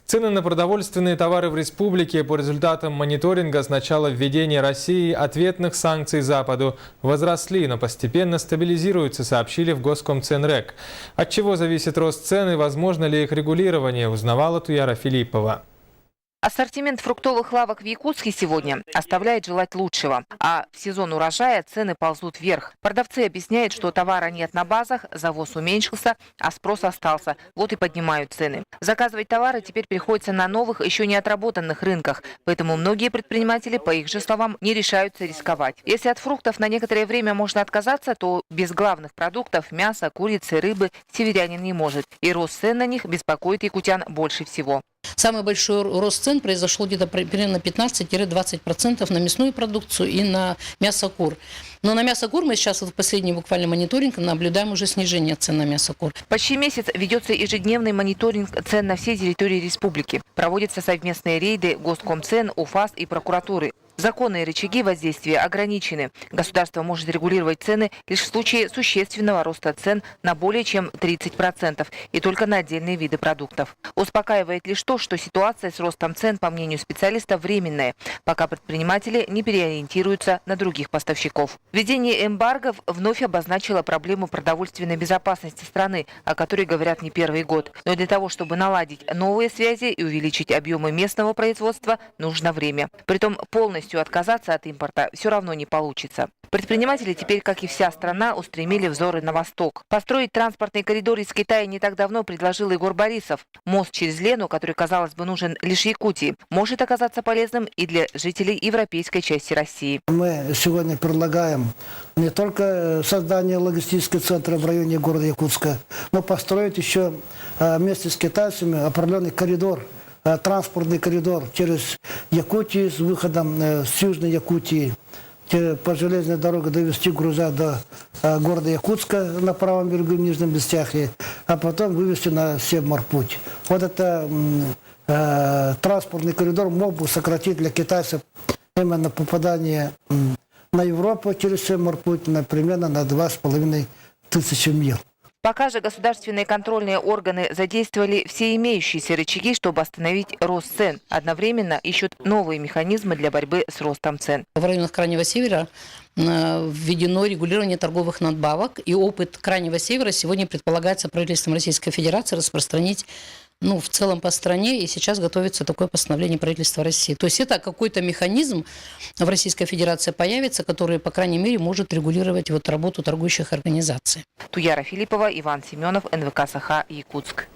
Цены на продовольственные товары в республике по результатам мониторинга с начала введения России ответных санкций Западу возросли, но постепенно стабилизируются, сообщили в Госкомценрек. От чего зависит рост цен и возможно ли их регулирование, узнавала Туяра Филиппова. Ассортимент фруктовых лавок в Якутске сегодня оставляет желать лучшего. А в сезон урожая цены ползут вверх. Продавцы объясняют, что товара нет на базах, завоз уменьшился, а спрос остался. Вот и поднимают цены. Заказывать товары теперь приходится на новых, еще не отработанных рынках. Поэтому многие предприниматели, по их же словам, не решаются рисковать. Если от фруктов на некоторое время можно отказаться, то без главных продуктов – мяса, курицы, рыбы – северянин не может. И рост цен на них беспокоит якутян больше всего. Самый большой рост цен произошел где-то примерно 15-20% на мясную продукцию и на мясо кур. Но на мясо кур мы сейчас в последний буквально мониторинг наблюдаем уже снижение цен на мясо кур. Почти месяц ведется ежедневный мониторинг цен на всей территории республики. Проводятся совместные рейды Госкомцен, УФАС и прокуратуры. Законные рычаги воздействия ограничены. Государство может регулировать цены лишь в случае существенного роста цен на более чем 30% и только на отдельные виды продуктов. Успокаивает лишь то, что ситуация с ростом цен, по мнению специалистов, временная, пока предприниматели не переориентируются на других поставщиков. Введение эмбарго вновь обозначило проблему продовольственной безопасности страны, о которой говорят не первый год. Но для того, чтобы наладить новые связи и увеличить объемы местного производства, нужно время. Притом полностью отказаться от импорта все равно не получится. Предприниматели теперь, как и вся страна, устремили взоры на восток. Построить транспортный коридор из Китая не так давно предложил Егор Борисов. Мост через Лену, который, казалось бы, нужен лишь Якутии, может оказаться полезным и для жителей европейской части России. Мы сегодня предлагаем не только создание логистического центра в районе города Якутска, но построить еще вместе с китайцами определенный коридор, транспортный коридор через Якутию с выходом с Южной Якутии, по железной дороге довести груза до города Якутска на правом берегу в Нижнем Бестяхе, а потом вывести на Севморпуть. Вот это транспортный коридор мог бы сократить для китайцев именно попадание на Европу через Севморпуть примерно на 2500 миль. Пока же государственные контрольные органы задействовали все имеющиеся рычаги, чтобы остановить рост цен. Одновременно ищут новые механизмы для борьбы с ростом цен. В районах Крайнего Севера введено регулирование торговых надбавок, и опыт Крайнего Севера сегодня предполагается правительством Российской Федерации распространить в целом по стране, и сейчас готовится такое постановление правительства России. То есть это какой-то механизм в Российской Федерации появится, который, по крайней мере, может регулировать работу торгующих организаций. Туяра Филиппова, Иван Семенов, НВК СХ, Якутск.